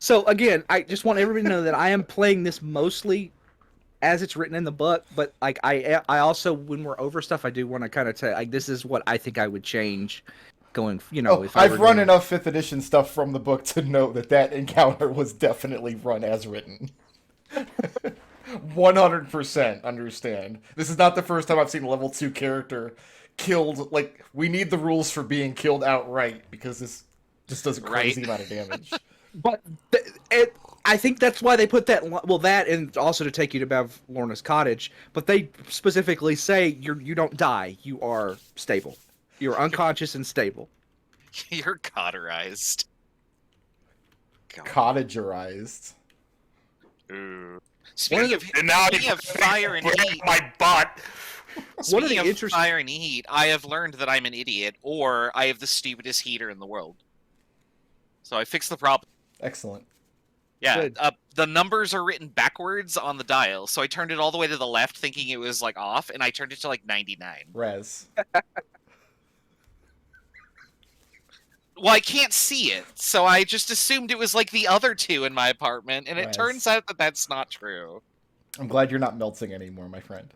So again, I just want everybody to know that I am playing this mostly as it's written in the book, but like I also, when we're over stuff, I do want to kind of tell like this is what I think I would change going. Oh, If I were I've run doing... enough 5th edition stuff from the book to know that encounter was definitely run as written. 100% understand. This is not the first time I've seen a level 2 character killed. Like, we need the rules for being killed outright because this just does a crazy amount of damage. But I think that's why they put that. Well, that and also to take you to Bev Lorna's cottage. But they specifically say you don't die. You are stable. You're unconscious and stable. You're cauterized. Cottagerized. Ooh. Speaking of fire and heat, my butt. Speaking of fire and heat, I have learned that I'm an idiot, or I have the stupidest heater in the world. So I fixed the problem. Excellent. Yeah, the numbers are written backwards on the dial, so I turned it all the way to the left, thinking it was like off, and I turned it to like 99. Res. Well, I can't see it, so I just assumed it was like the other two in my apartment, and it turns out that that's not true. I'm glad you're not melting anymore, my friend.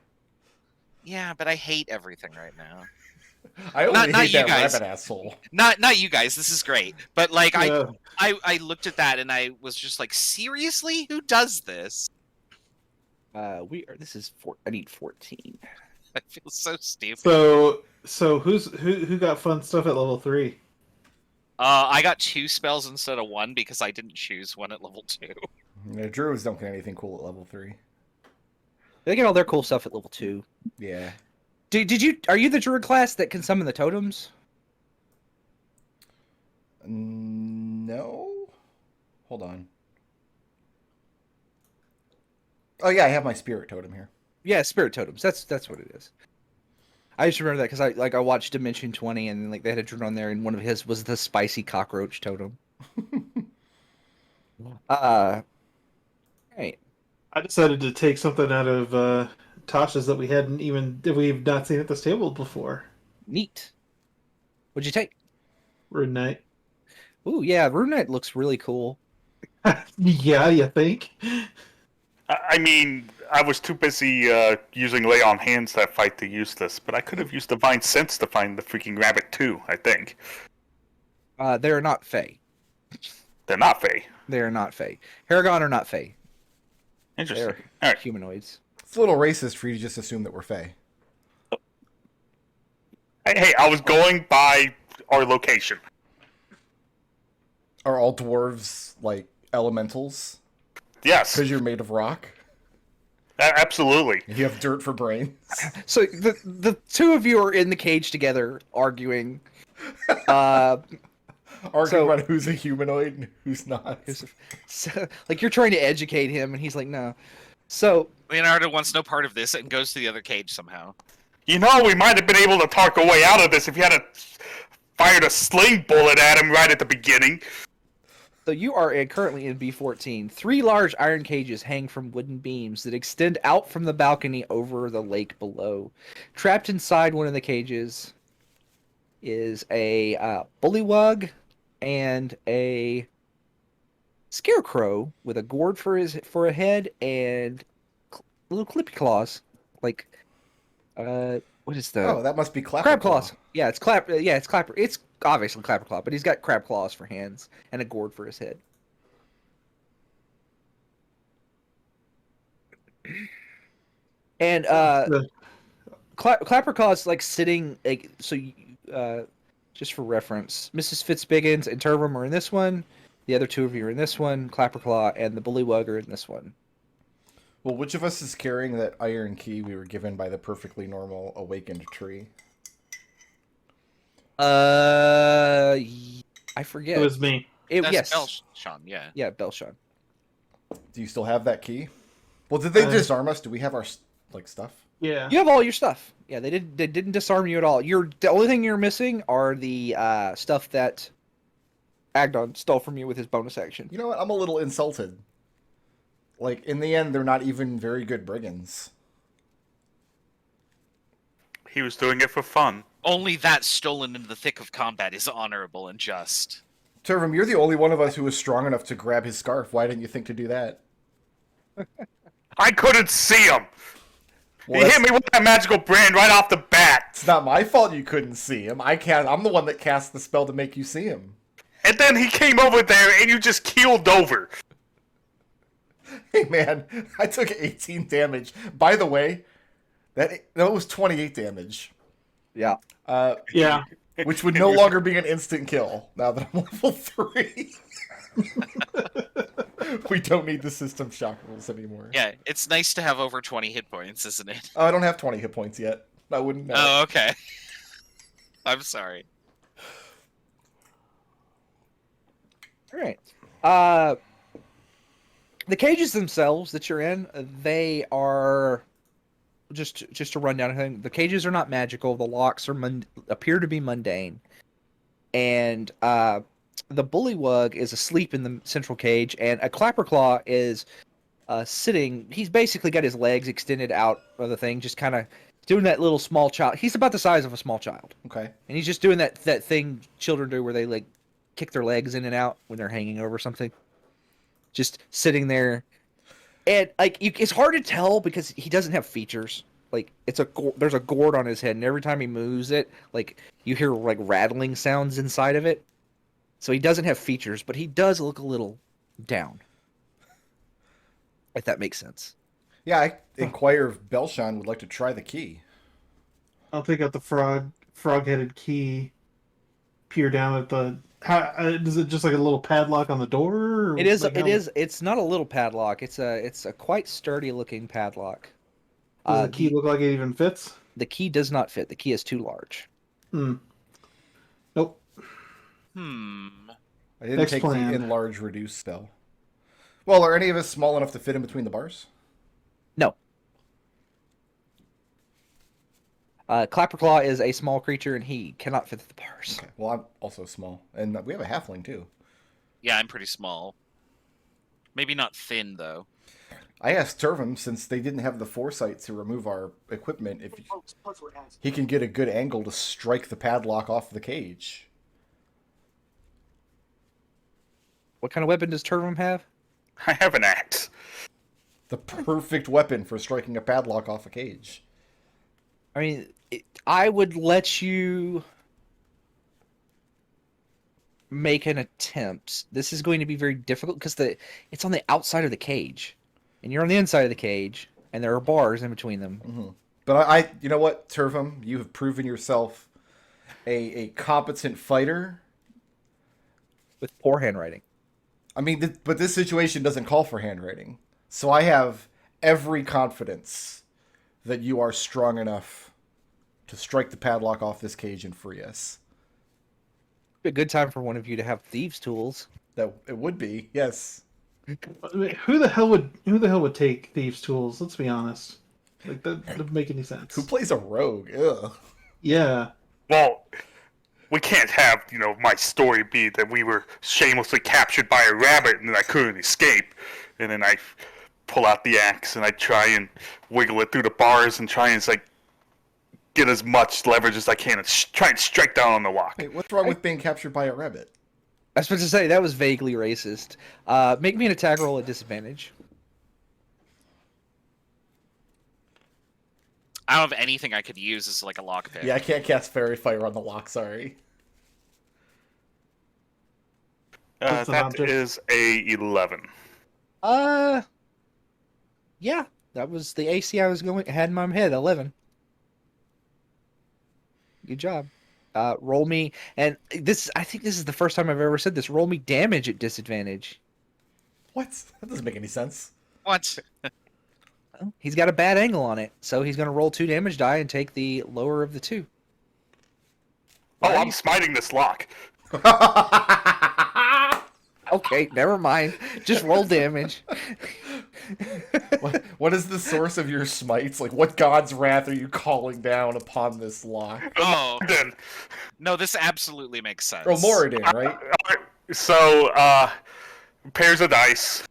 Yeah, but I hate everything right now. I only hate that guys. rabbit asshole. Not you guys. This is great, but like I looked at that and I was just like, seriously, who does this? This is I need 14. I feel so stupid. So who got fun stuff at level 3? I got 2 spells instead of 1 because I didn't choose one at level 2. Yeah, Druids don't get anything cool at level 3. They get all their cool stuff at level 2. Yeah. Are you the Druid class that can summon the totems? No. Hold on. Oh yeah, I have my spirit totem here. Yeah, spirit totems. That's what it is. I just remember that because I watched Dimension 20 and like they had a druid on there and one of his was the spicy cockroach totem. Right. I decided to take something out of Tasha's that we've not seen at this table before. Neat. What'd you take? Rune Knight. Ooh, yeah, Rune Knight looks really cool. Yeah, you think? I mean, I was too busy using Lay on Hands that fight to use this, but I could have used Divine Sense to find the freaking rabbit too, I think. They're not Fae. They're not Fae. They are not Fae. Haregon are not Fae. Interesting. They're humanoids. It's a little racist for you to just assume that we're Fae. Hey, I was going by our location. Are all dwarves like elementals? Yes. Because you're made of rock? Absolutely. You have dirt for brains? So the two of you are in the cage together arguing. Arguing about who's a humanoid and who's not. So, like, you're trying to educate him, and he's like, no. So Leonardo wants no part of this and goes to the other cage somehow. You know, we might have been able to talk a way out of this if you had fired a sling bullet at him right at the beginning. So you are currently in B14. 3 large iron cages hang from wooden beams that extend out from the balcony over the lake below. Trapped inside one of the cages is a bullywug and a scarecrow with a gourd for a head and little clippy claws. Like, what is the? Oh, that must be Clapper crab claws. Yeah, it's Clapper. Yeah, it's Clapper. It's obviously Clapper Claw, but he's got crab claws for hands and a gourd for his head. And Clapper Claw's like sitting like so. Just for reference, Mrs. Fitzbiggins and Turvum are in this one. The other 2 of you are in this one. Clapper Claw and the Bullywug are in this one. Well, which of us is carrying that iron key we were given by the perfectly normal awakened tree? I forget. It was me. That's Yes. Belshan, yeah. Yeah, Belshan. Do you still have that key? Well, did they disarm us? Do we have our stuff? Yeah. You have all your stuff. Yeah, they didn't disarm you at all. The only thing you're missing are the stuff that Agdon stole from you with his bonus action. You know what? I'm a little insulted. Like, in the end, they're not even very good brigands. He was doing it for fun. Only that stolen in the thick of combat is honorable and just. Turvum, you're the only one of us who was strong enough to grab his scarf. Why didn't you think to do that? I couldn't see him. Well, He hit me with that magical brand right off the bat. It's not my fault you couldn't see him. I'm the one that cast the spell to make you see him. And then he came over there and you just keeled over. Hey man, I took 18 damage. By the way, that was 28 damage. Yeah. Yeah. Which would no longer be an instant kill now that I'm level 3. We don't need the system shock rules anymore. Yeah, it's nice to have over 20 hit points, isn't it? Oh, I don't have 20 hit points yet. I wouldn't know. Oh, okay. I'm sorry. All right. The cages themselves that you're in, they are just to run down a thing. The cages are not magical. The locks are appear to be mundane, and the bullywug is asleep in the central cage, and a clapperclaw is sitting. He's basically got his legs extended out of the thing, just kind of doing that little small child. He's about the size of a small child. Okay. And he's just doing that thing children do where they like kick their legs in and out when they're hanging over something. Just sitting there. And like it's hard to tell because he doesn't have features. Like there's a gourd on his head, and every time he moves it, like you hear like rattling sounds inside of it. So he doesn't have features, but he does look a little down. If that makes sense. Yeah, I inquire if Belshan would like to try the key. I'll pick up the frog-headed key. Peer down at the. Is it just like a little padlock on the door? Or It is. like It is. It's not a little padlock. It's a quite sturdy looking padlock. Does the key look like it even fits? The key does not fit. The key is too large. Nope. I didn't Next take plan. the enlarge reduce spell. Well, are any of us small enough to fit in between the bars? No. Clapperclaw is a small creature, and he cannot fit the bars. Okay. Well, I'm also small, and we have a halfling too. Yeah, I'm pretty small. Maybe not thin, though. I asked Turvum, since they didn't have the foresight to remove our equipment, if he can get a good angle to strike the padlock off the cage. What kind of weapon does Turvum have? I have an axe. The perfect weapon for striking a padlock off a cage. I mean, I would let you make an attempt. This is going to be very difficult because it's on the outside of the cage, and you're on the inside of the cage, and there are bars in between them. Mm-hmm. But you know what, Turvum, you have proven yourself a competent fighter With poor handwriting. I mean, but this situation doesn't call for handwriting. So I have every confidence that you are strong enough to strike the padlock off this cage and free us. Be a good time for one of you to have thieves' tools. That it would be, yes. I mean, who the hell would take thieves' tools? Let's be honest. Like that doesn't make any sense. Who plays a rogue? Ugh. Yeah. Well, we can't have, my story be that we were shamelessly captured by a rabbit and then I couldn't escape. And then I pull out the axe and I try and wiggle it through the bars and try and get as much leverage as I can and try and strike down on the lock. Wait, what's wrong with being captured by a rabbit? I was supposed to say, that was vaguely racist. Make me an attack roll at disadvantage. I don't have anything I could use as like a lockpick. Yeah, I can't cast Fairy Fire on the lock, sorry. What's an That object? is a 11. Yeah, that was the AC I had in my head, 11. Good job. Roll me, and I think this is the first time I've ever said this, roll me damage at disadvantage. What? That doesn't make any sense. What? Well, he's got a bad angle on it, so he's going to roll 2 damage die and take the lower of the 2. Oh, I'm smiting this lock. Okay, never mind. Just roll damage. What is the source of your smites? Like, what god's wrath are you calling down upon this lock? Oh, Then, no, this absolutely makes sense. Oh, Moradin, right? so, pairs of dice.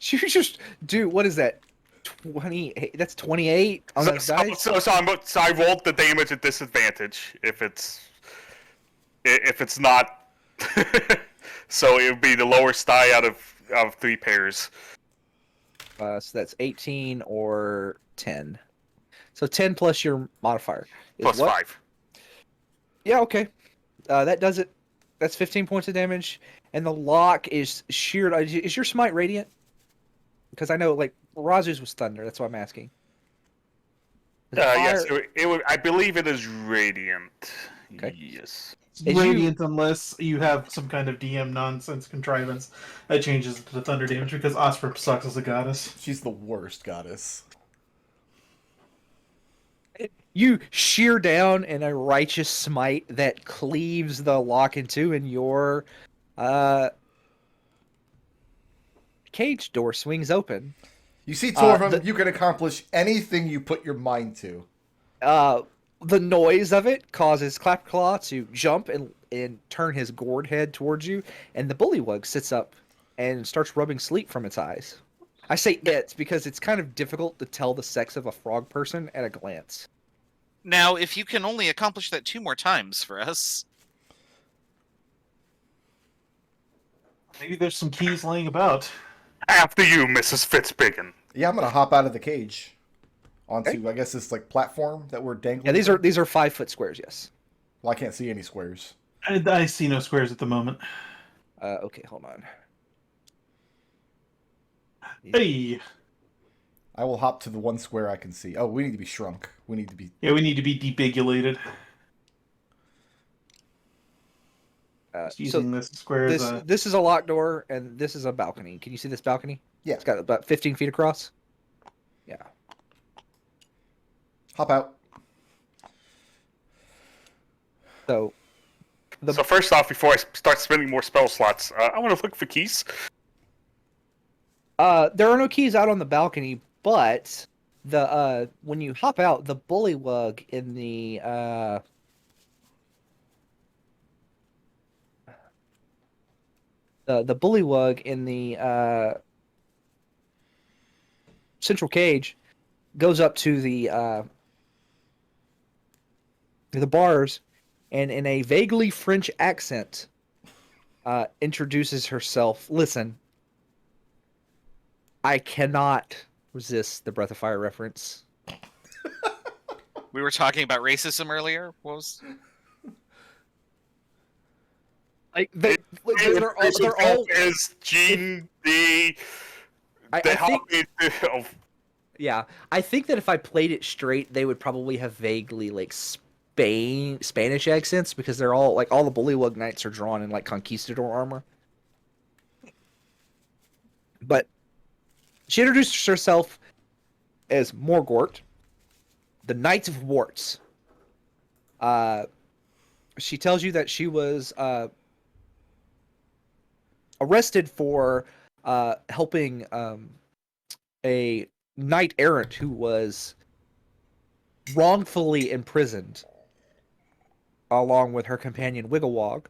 You just do, what is that? 28. That's 28 on that dice. So I rolled the damage at disadvantage if it's not. So it would be the lowest die out of 3 pairs. So that's 18 or 10. So 10 plus your modifier. Is Plus what? 5. Yeah, okay. That does it. That's 15 points of damage. And the lock is sheared. Is your smite radiant? Because I know, like, Razu's was thunder. That's why I'm asking. Yes, it would. I believe it is radiant. Okay. Yes. It's radiant unless you have some kind of DM nonsense contrivance that changes it to thunder damage because Osprey sucks as a goddess. She's the worst goddess. You shear down in a righteous smite that cleaves the lock in two, and your cage door swings open. You see, Turvum, you can accomplish anything you put your mind to. The noise of it causes Clapclaw to jump and turn his gourd head towards you, and the bullywug sits up and starts rubbing sleep from its eyes. I say it because it's kind of difficult to tell the sex of a frog person at a glance. Now, if you can only accomplish that 2 more times for us. Maybe there's some keys laying about. After you, Mrs. Fitzbiggins. Yeah, I'm gonna hop out of the cage onto, I guess, this like platform that we're dangling. Yeah, these are 5-foot squares. Yes. Well, I can't see any squares. I see no squares at the moment. Okay, hold on. Hey. I will hop to the one square I can see. Oh, we need to be shrunk. We need to be... Yeah, we need to be debigulated. Using this square as a... This is a locked door, and this is a balcony. Can you see this balcony? Yeah. It's got about 15 feet across. Yeah. Hop out. So first off, before I start spending more spell slots, I want to look for keys. there are no keys out on the balcony, but the when you hop out, the bullywug in the bullywug in the central cage goes up to the bars, and in a vaguely French accent, introduces herself. Listen, I cannot resist the Breath of Fire reference. We were talking about racism earlier. What was? Like they're all is Gene the I think, of yeah, I think that if I played it straight, they would probably have vaguely like Spanish accents, because they're all like, all the bullywug knights are drawn in like conquistador armor. But she introduced herself as Morgort, the Knight of Warts. She tells you that she was arrested for helping a knight errant who was wrongfully imprisoned, along with her companion Wigglewog,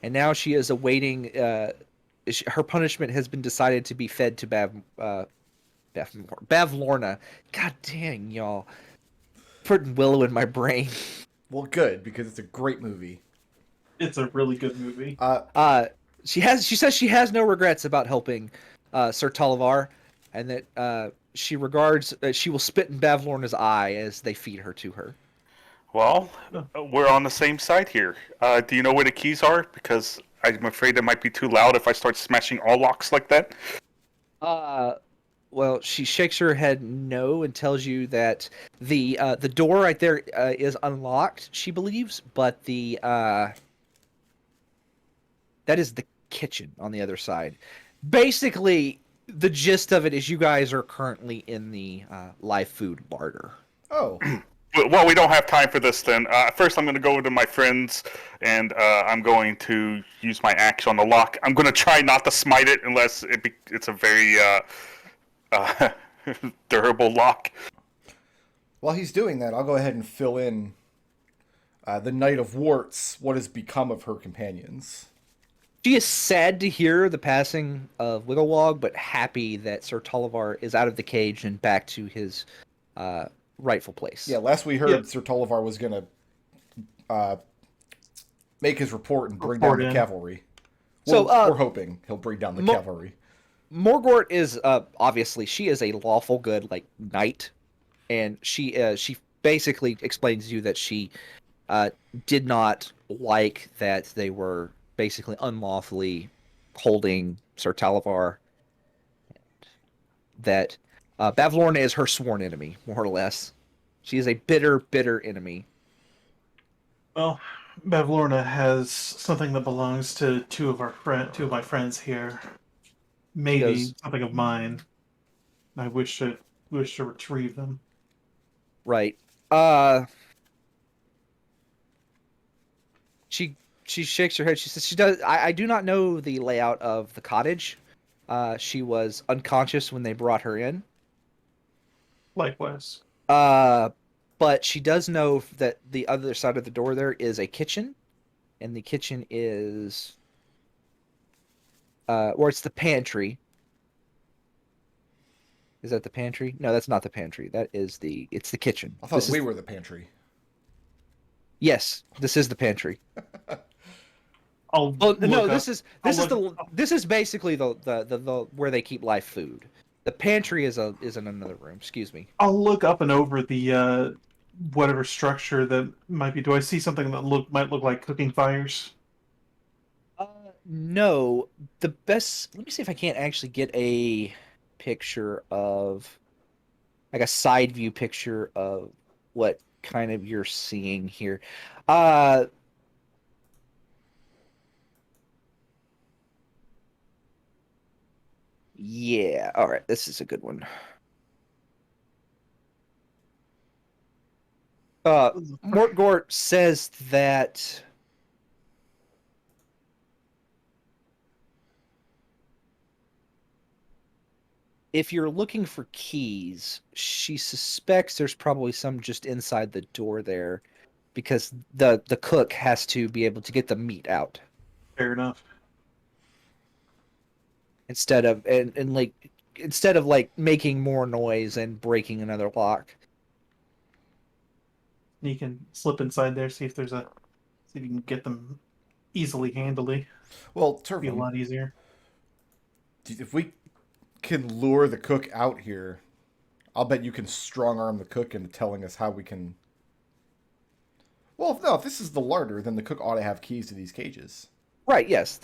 and now she is awaiting. Her punishment has been decided to be fed to Bavlorna. God dang, y'all, putting Willow in my brain. Well, good, because it's a great movie. It's a really good movie. She says she has no regrets about helping Sir Talivar, and that she regards that she will spit in Bavlorna's eye as they feed her to her. Well, we're on the same side here. Do you know where the keys are? Because I'm afraid it might be too loud if I start smashing all locks like that. Well, she shakes her head no and tells you that the door right there is unlocked, she believes, but that is the kitchen on the other side. Basically, the gist of it is you guys are currently in the live food larder. Oh. Well, we don't have time for this then. First, I'm going to go to my friends, and I'm going to use my axe on the lock. I'm going to try not to smite it unless it's a very durable lock. While he's doing that, I'll go ahead and fill in the Knight of Warts, what has become of her companions. She is sad to hear the passing of Wigglewog, but happy that Sir Tollivar is out of the cage and back to his rightful place. Yeah, last we heard, Yeah. Sir Tollivar was going to make his report and bring Report down the in. cavalry. So, We're hoping he'll bring down the cavalry. Morgort is obviously she is a lawful good knight, and she basically explains to you that she did not like that they were basically unlawfully holding Sir Talivar. That Bavlorna is her sworn enemy, more or less. She is a bitter, bitter enemy. Well, Bavlorna has something that belongs to two of my friends here. Maybe Does- something of mine. I wish to retrieve them. Right. She shakes her head. She says she does. I do not know the layout of the cottage. She was unconscious when they brought her in. Likewise. But she does know that the other side of the door there is a kitchen, and the kitchen is, or it's the pantry. Is that the pantry? No, that's not the pantry. It's the kitchen. I thought we were the pantry. Yes, this is the pantry. I'll Well, no, look this up- is basically the where they keep live food. The pantry is in another room. Excuse me. I'll look up and over the whatever structure that might be. Do I see something that might look like cooking fires? No, the best. Let me see if I can't actually get a picture of, like a side view picture of what kind of you're seeing here. Yeah. All right. This is a good one. Mortgort says that if you're looking for keys, she suspects there's probably some just inside the door there, because the cook has to be able to get the meat out Fair enough. instead of making more noise and breaking another lock. You can slip inside there, see if you can get them easily, handily. Well, Be a Turvum, lot easier. if we can lure the cook out here, I'll bet you can strong arm the cook into telling us how we can. Well, no, if this is the larder, then the cook ought to have keys to these cages. Right? Yes.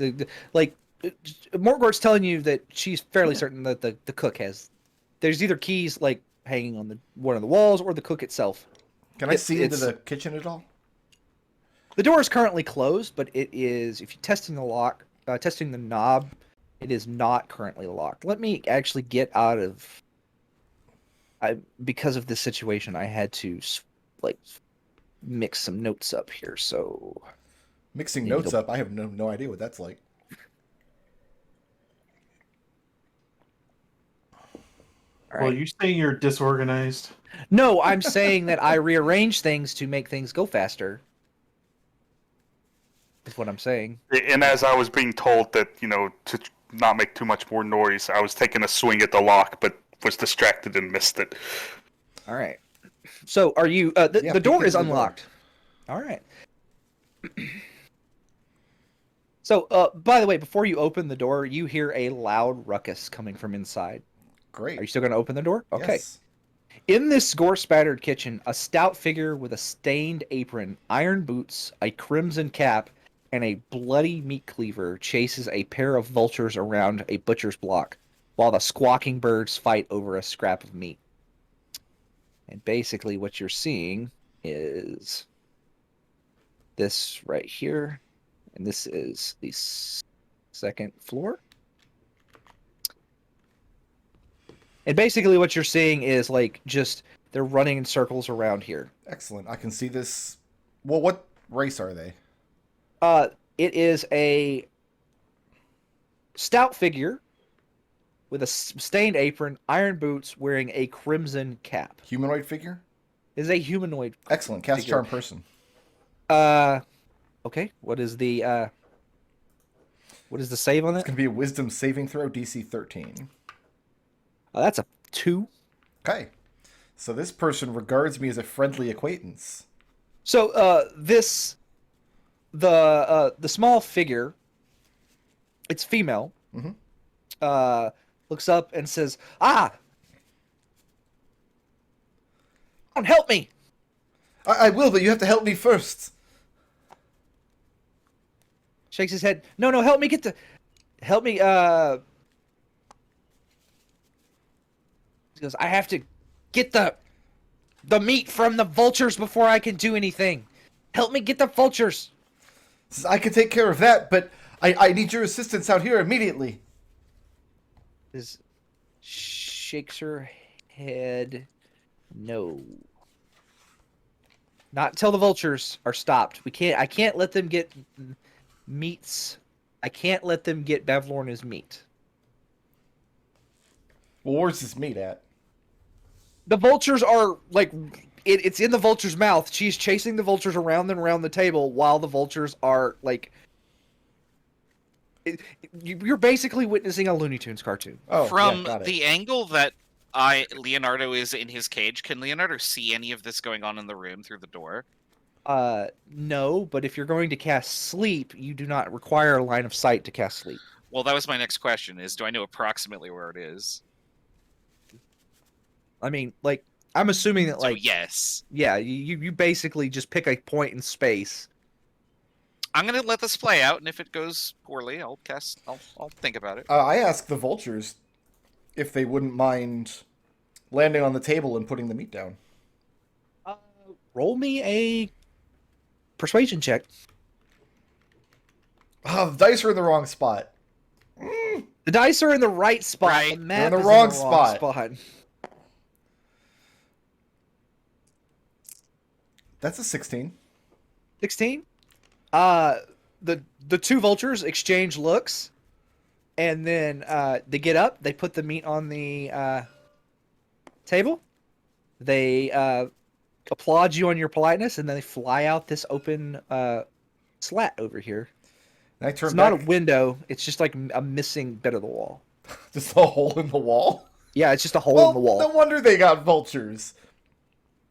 Morgort's telling you that she's fairly certain that the cook has. There's either keys like hanging on one of the walls or the cook itself. Can I see into the kitchen at all? The door is currently closed, but it is. If you're testing the knob, it is not currently locked. Let me actually get out of. Because of this situation, I had to mix some notes up here. So Mixing notes up, I have no idea what that's like. all Well, right. you say you're disorganized. No, I'm saying that I rearrange things to make things go faster. Is what I'm saying. And as I was being told that, to not make too much more noise, I was taking a swing at the lock, but was distracted and missed it. All right. So are you? The door is unlocked. All right. So, by the way, before you open the door, you hear a loud ruckus coming from inside. Great. Are you still going to open the door? Okay. Yes. In this gore-spattered kitchen, a stout figure with a stained apron, iron boots, a crimson cap, and a bloody meat cleaver chases a pair of vultures around a butcher's block, while the squawking birds fight over a scrap of meat. And basically what you're seeing is this right here, and this is the second floor. And basically what you're seeing is just they're running in circles around here. Excellent. I can see this. Well, what race are they? It is a stout figure with a stained apron, iron boots, wearing a crimson cap. Humanoid figure? It is a humanoid. Excellent. Cast figure. Charm person. Okay. What is the What is the save on It's that? going to be a wisdom saving throw, DC 13. Oh, that's a 2. Okay. So this person regards me as a friendly acquaintance. So the small figure, it's female. Mhm. Looks up and says, "Ah, don't help me." I will, but you have to help me first. Shakes his head. No, help me help me. He goes, "I have to get the meat from the vultures before I can do anything. Help me get the vultures." Says, I can take care of that, but I need your assistance out here immediately. Is shakes her head. No. Not until the vultures are stopped. I can't let them get meats. I can't let them get Bevlorna's meat. Well, where's this meat at? The vultures are like it's in the vulture's mouth. She's chasing the vultures around and around the table while the vultures are like. You're basically witnessing a Looney Tunes cartoon. Oh, From yeah, got it. the angle that Leonardo is in his cage, can Leonardo see any of this going on in the room through the door? No, but if you're going to cast sleep, you do not require a line of sight to cast sleep. Well, that was my next question: is do I know approximately where it is? I mean, like, I'm assuming that, So like, yes, yeah, you basically just pick a point in space. I'm gonna let this play out, and if it goes poorly, I'll think about it. I asked the vultures if they wouldn't mind landing on the table and putting the meat down. Roll me a persuasion check. Oh, the dice are in the wrong spot. The dice are in the right spot. Right. The map They're in the is wrong in the wrong spot. That's a 16. 16. The two vultures exchange looks, and then they get up. They put the meat on the table. They applaud you on your politeness, and then they fly out this open slat over here. And I turn It's back. not a window. It's just like a missing bit of the wall. Just a hole in the wall. Yeah, it's just a hole Well, in the wall. no wonder they got vultures.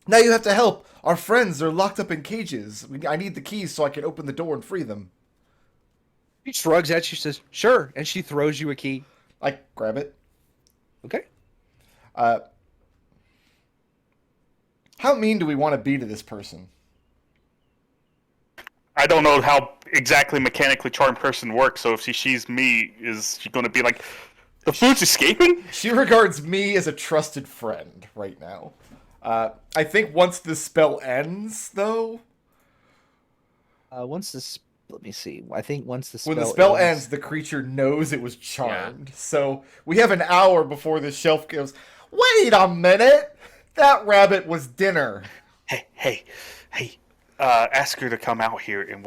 Now you have to help. Our friends are locked up in cages. I need the keys so I can open the door and free them. She shrugs at you, says, "Sure," and she throws you a key. I grab it. Okay. How mean do we want to be to this person? I don't know how exactly mechanically charmed person works, so if she sees me, is she going to be like, the food's escaping? She regards me as a trusted friend right now. I think once the spell ends, though, Let me see. I think once the when the spell ends, the creature knows it was charmed. So we have an hour before the shelf goes, wait a minute! That rabbit was dinner. Hey, ask her to come out here, and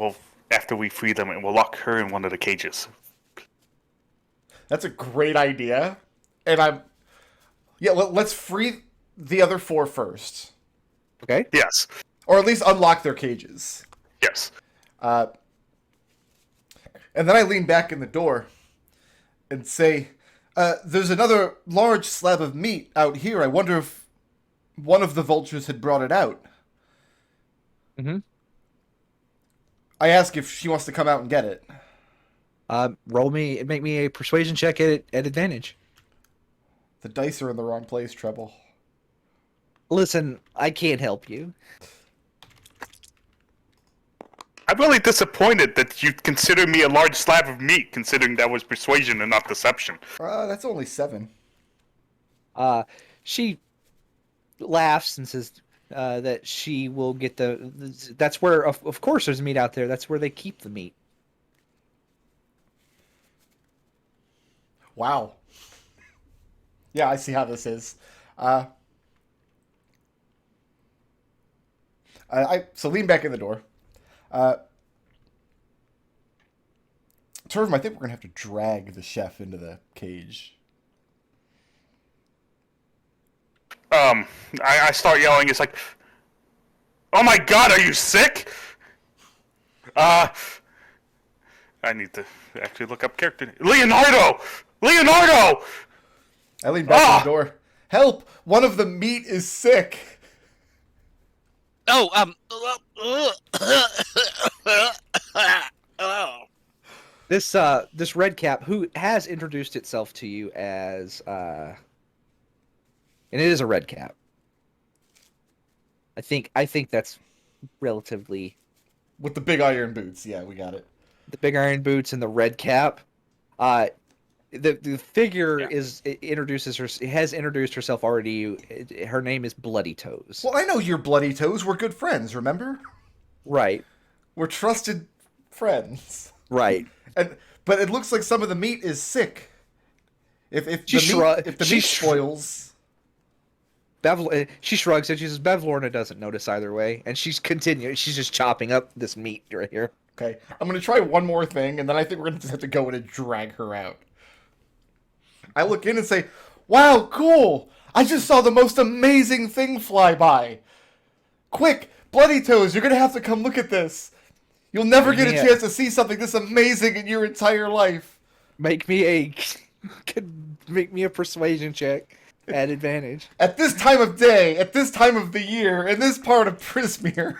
after we free them, and we'll lock her in one of the cages. That's a great idea. And let's free the other 4 first. Okay. Yes. Or at least unlock their cages. Yes. And then I lean back in the door and say, there's another large slab of meat out here. I wonder if one of the vultures had brought it out. Mm-hmm. I ask if she wants to come out and get it. Make me a persuasion check at advantage. The dice are in the wrong place, Treble. Listen, I can't help you. I'm really disappointed that you consider me a large slab of meat, considering that was persuasion and not deception. That's only 7. She laughs and says that she will get that's where, of course, there's meat out there. That's where they keep the meat. Wow. Yeah, I see how this is. So lean back in the door. Turvum, I think we're going to have to drag the chef into the cage. I start yelling. It's like, oh my god, are you sick? I need to actually look up character. Leonardo! Leonardo! I lean back to the door. Help! One of the meat is sick. Oh, This red cap who has introduced itself to you as and it is a red cap. I think that's relatively With the big iron boots. Yeah, we got it. the big iron boots and the red cap. The figure has introduced herself already to you. Her name is Bloody Toes. Well, I know you're Bloody Toes. We're good friends, remember? Right. We're trusted friends. Right. But it looks like some of the meat is sick. If She the meat spoils. She shrugs and she says, Bevlorna doesn't notice either way, and she's just chopping up this meat right here. Okay, I'm gonna try one more thing, and then I think we're gonna just have to go in and drag her out. I look in and say, "Wow, cool! I just saw the most amazing thing fly by. Quick, Bloody Toes, you're gonna have to come look at this. You'll never get a chance to see something this amazing in your entire life." Make me a persuasion check at advantage. At this time of day, at this time of the year, in this part of Prismere.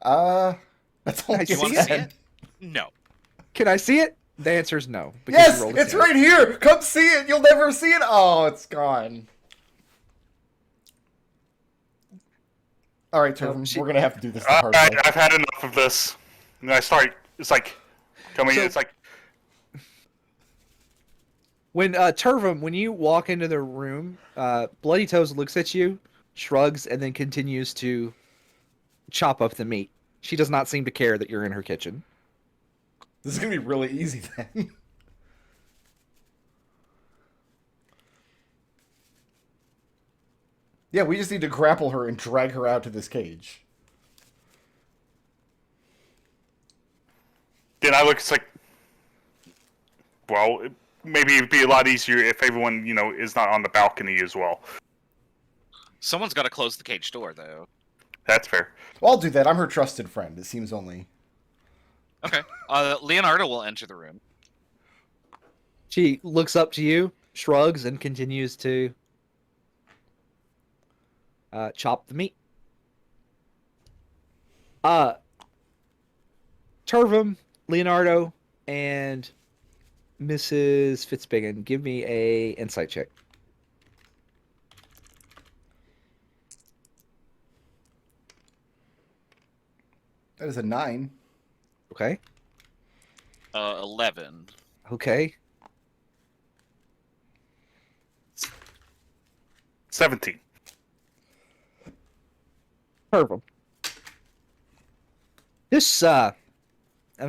That's only You you want to see it? No. Can I see it? The answer is no. Yes, it's right here. Come see it. You'll never see it. Oh, it's gone. All right, Turvum, we're gonna have to do this the hard way. I've had enough of this. And I start. It's like coming. It's like when Turvum, when you walk into the room, Bloody Toes looks at you, shrugs, and then continues to chop up the meat. She does not seem to care that you're in her kitchen. This is gonna be really easy then. Yeah, we just need to grapple her and drag her out to this cage. then I look. It's like, well, maybe it'd be a lot easier if everyone is not on the balcony as well. Someone's got to close the cage door, though. That's fair. Well, I'll do that. I'm her trusted friend. It seems only. Okay. Leonardo will enter the room. She looks up to you, shrugs, and continues to chop the meat. Turvum, Leonardo, and Mrs. Fitzbiggins, give me a insight check. That is a 9. Okay. 11. Okay. 17. Turvum. This, I'm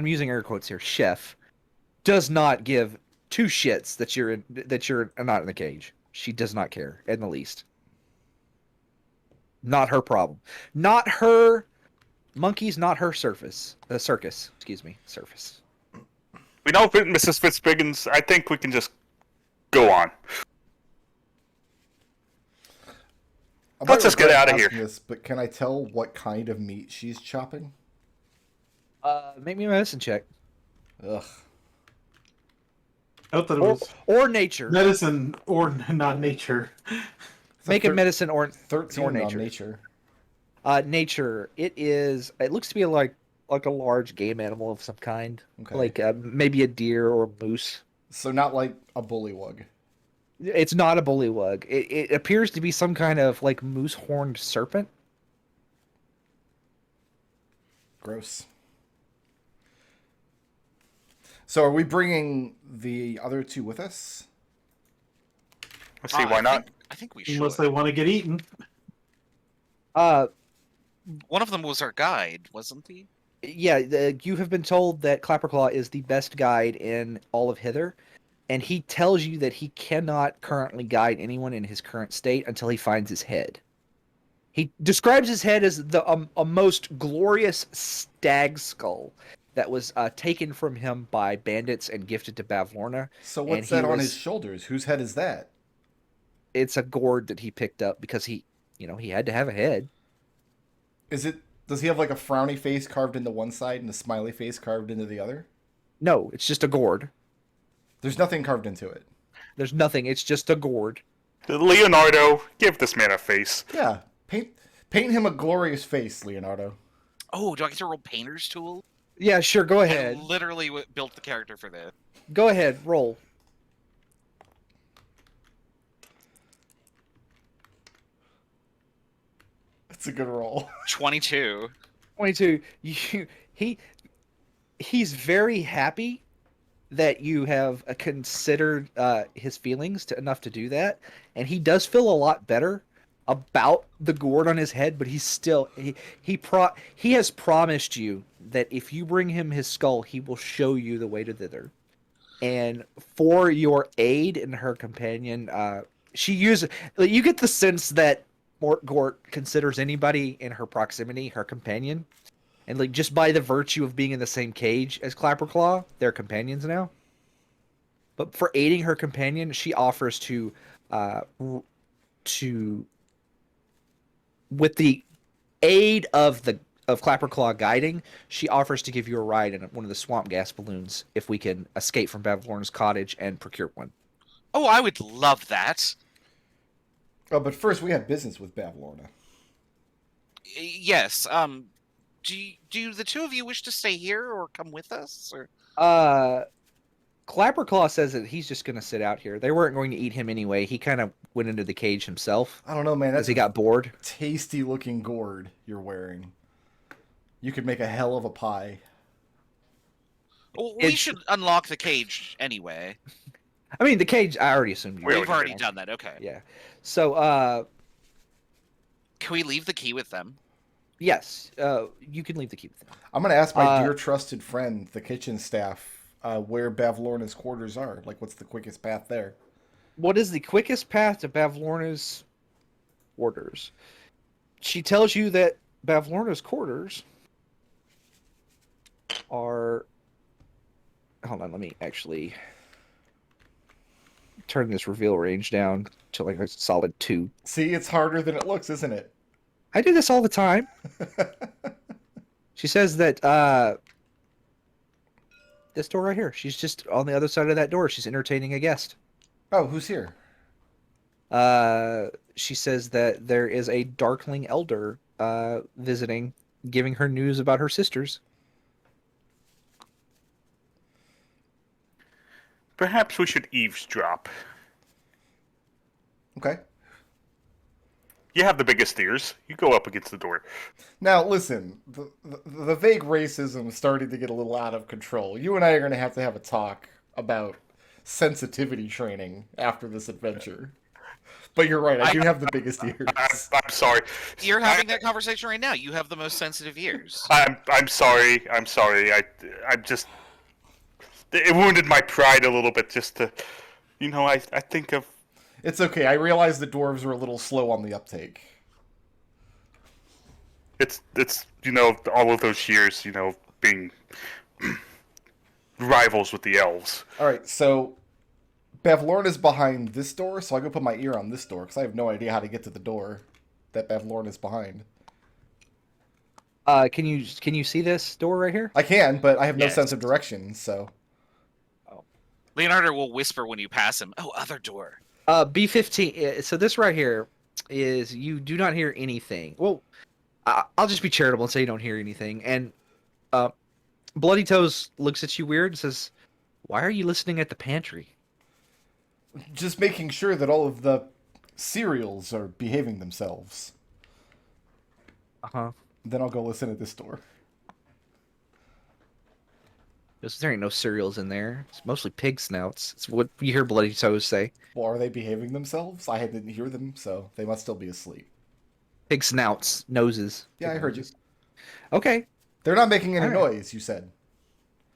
using air quotes here, chef, does not give two shits that you're not in the cage. She does not care in the least. Not her problem. Not her monkeys, not her circus. Excuse me, surface. We know Mrs. Fitzbiggins. I think we can just go on. Let's just get out of here. This, but can I tell what kind of meat she's chopping? Make me a medicine check. Ugh. I thought it was Or nature. medicine or not nature. Make a medicine or 13 or on nature. nature. Nature. It looks to be like a large game animal of some kind. Okay. Like maybe a deer or a moose. So not like a bullywug. It's not a bullywug. It appears to be some kind of like moose-horned serpent. Gross. So are we bringing the other two with us? Let's see, why not? I think we should. Unless they want to get eaten. One of them was our guide, wasn't he? Yeah, you have been told that Clapperclaw is the best guide in all of Hither, and he tells you that he cannot currently guide anyone in his current state until he finds his head. He describes his head as a most glorious stag skull that was taken from him by bandits and gifted to Bavlorna. So what's that on his shoulders? Whose head is that? It's a gourd that he picked up because he had to have a head. Is it Does he have like a frowny face carved into one side and a smiley face carved into the other? No, it's just a gourd. There's nothing carved into it. There's nothing. It's just a gourd. Leonardo, give this man a face. Yeah, paint him a glorious face, Leonardo. Oh, do I get to roll painter's tool? Yeah, sure. Go I ahead. literally built the character for this. Go ahead. Roll. That's a good roll. 22. 22. He's very happy that you have considered his feelings enough to do that, and he does feel a lot better about the gourd on his head. But he's still he has promised you that if you bring him his skull, he will show you the way to thither. And for your aid and her companion, you get the sense that Mortgort considers anybody in her proximity her companion. And like just by the virtue of being in the same cage as Clapperclaw, they're companions now. But for aiding her companion, she offers to with the aid of Clapperclaw guiding, she offers to give you a ride in one of the swamp gas balloons if we can escape from Bavlorna's cottage and procure one. Oh, I would love that. Oh, but first we have business with Bavlorna. Yes. Do the two of you wish to stay here or come with us? Or Clapperclaw says that he's just going to sit out here. They weren't going to eat him anyway. He kind of went into the cage himself. I don't know, man. Because he got bored. Tasty looking gourd you're wearing. You could make a hell of a pie. Well, we should unlock the cage anyway. I mean, the cage, I already assumed you We've already done that, okay. Yeah. So, can we leave the key with them? Yes, you can leave the key with them. I'm going to ask my dear trusted friend, the kitchen staff, where Bavlorna's quarters are. Like, what's the quickest path there? What is the quickest path to Bavlorna's quarters? She tells you that Bavlorna's quarters are... Hold on, let me actually turn this reveal range down to like a solid 2. See, it's harder than it looks, isn't it? I do this all the time. She says that this door right here. She's just on the other side of that door. She's entertaining a guest. Oh, who's here? She says that there is a Darkling Elder visiting, giving her news about her sisters. Perhaps we should eavesdrop. Okay. You have the biggest ears. You go up against the door. Now, listen, the vague racism is starting to get a little out of control. You and I are going to have a talk about sensitivity training after this adventure. But you're right, I do have the biggest ears. I'm sorry. You're having that conversation right now. You have the most sensitive ears. I'm sorry. I'm just... It wounded my pride a little bit just to... I think of... It's okay. I realize the dwarves are a little slow on the uptake. It's all of those years, being rivals with the elves. All right, so Bavlorna's behind this door, so I go put my ear on this door because I have no idea how to get to the door that Bavlorna's behind. Can you see this door right here? I can, but I have no Yes. sense of direction, so... Leonardo will whisper when you pass him. Oh, other door. B15. So this right here is you do not hear anything. Well, I'll just be charitable and say you don't hear anything. And Bloody Toes looks at you weird and says, "Why are you listening at the pantry?" Just making sure that all of the cereals are behaving themselves. Uh-huh. Then I'll go listen at this door. There ain't no cereals in there. It's mostly pig snouts. It's what you hear Bloody Toes say. Well, are they behaving themselves? I didn't hear them, so they must still be asleep. Pig snouts, noses. Yeah, I heard you. Okay, They're not making any All right. noise, you said.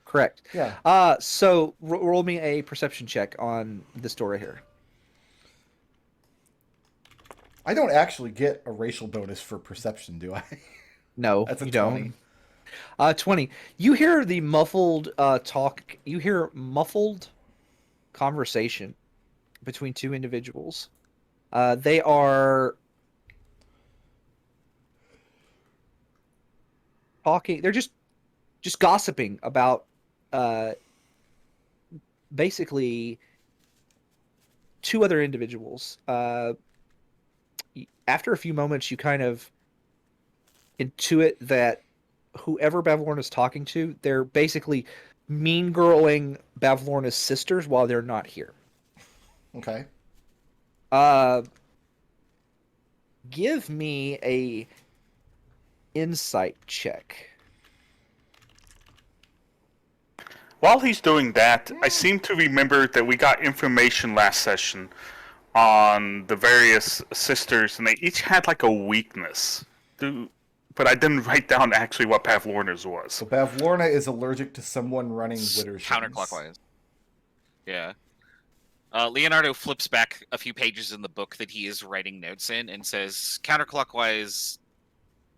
correct. Yeah. So roll me a perception check on this door right here. I don't actually get a racial bonus for perception, do I? No, That's a you 20. don't. 20. You hear the muffled talk. You hear muffled conversation between two individuals. They are talking. They're just gossiping about basically two other individuals. After a few moments, you kind of intuit that whoever Bavlorna is talking to, they're basically mean girling Bavlorna's sisters while they're not here. Okay. Give me a insight check. While he's doing that, I seem to remember that we got information last session on the various sisters, and they each had like a weakness. But I didn't write down actually what Pavlorna's was. So Bavlorna is allergic to someone running Widdershins. Counterclockwise. Yeah. Leonardo flips back a few pages in the book that he is writing notes in and says, counterclockwise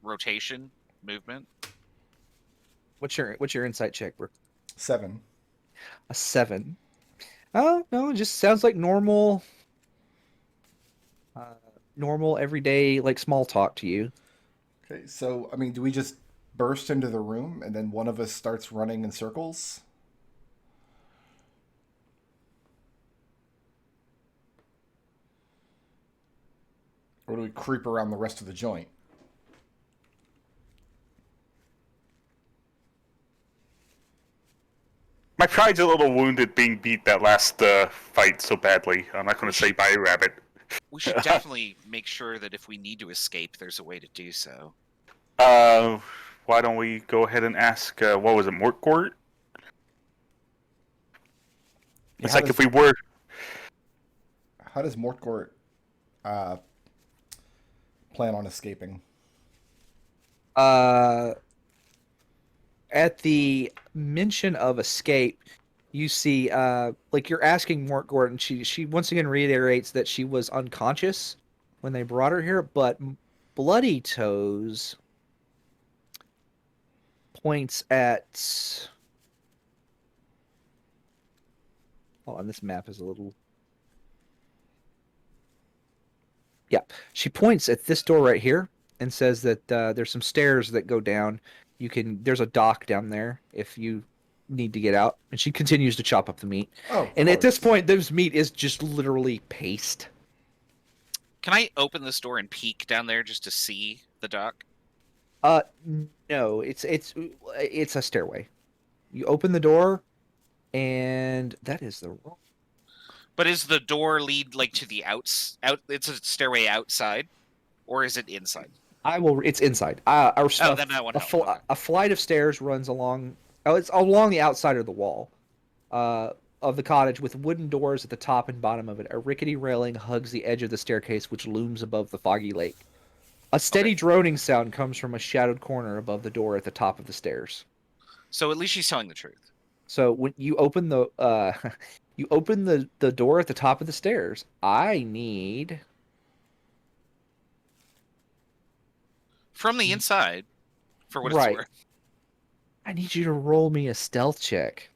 rotation, movement. What's your insight check, Brooke? 7. A 7. Oh, no, it just sounds like normal everyday, like, small talk to you. Okay, so, I mean, do we just burst into the room and then one of us starts running in circles? Or do we creep around the rest of the joint? My pride's a little wounded being beat that last fight so badly. I'm not going to say by a rabbit. We should definitely make sure that if we need to escape, there's a way to do so. Why don't we go ahead and ask, what was it, Mortgort? It's like if we were... How does Mortgort plan on escaping? At the mention of escape, you see, like, you're asking Mortgort, and she once again reiterates that she was unconscious when they brought her here, but Bloody Toes points at... Hold on, this map is a little... Yeah, she points at this door right here and says that there's some stairs that go down. There's a dock down there if you need to get out. And she continues to chop up the meat. Oh, and at this point, this meat is just literally paste. Can I open this door and peek down there just to see the dock? No, it's a stairway. You open the door, and that is the wrong. But is the door lead like to the It's a stairway outside, or is it inside? It's inside. Then that one helped. A flight of stairs runs along. Oh, it's along the outside of the wall, of the cottage with wooden doors at the top and bottom of it. A rickety railing hugs the edge of the staircase, which looms above the foggy lake. A steady droning sound comes from a shadowed corner above the door at the top of the stairs. So at least she's telling the truth. So when you open the the door at the top of the stairs, I need from the inside, for what it's right. worth. I need you to roll me a stealth check.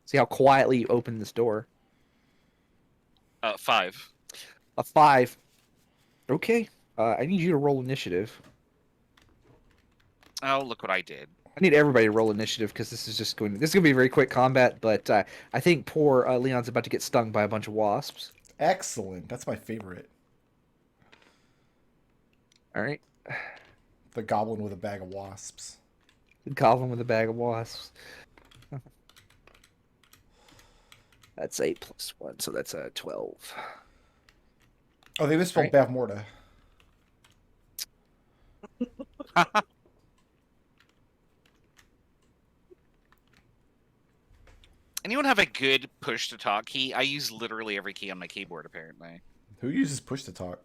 See how quietly you open this door. 5. A 5. Okay. I need you to roll initiative. Oh, look what I did. I need everybody to roll initiative because this is going to be a very quick combat, but I think poor Leon's about to get stung by a bunch of wasps. Excellent. That's my favorite. All right. The goblin with a bag of wasps. The goblin with a bag of wasps. That's 8 plus 1, so that's a 12. Oh, they misspelled right. Bavmorda. Anyone have a good push to talk key? I use literally every key on my keyboard, apparently. Who uses push to talk?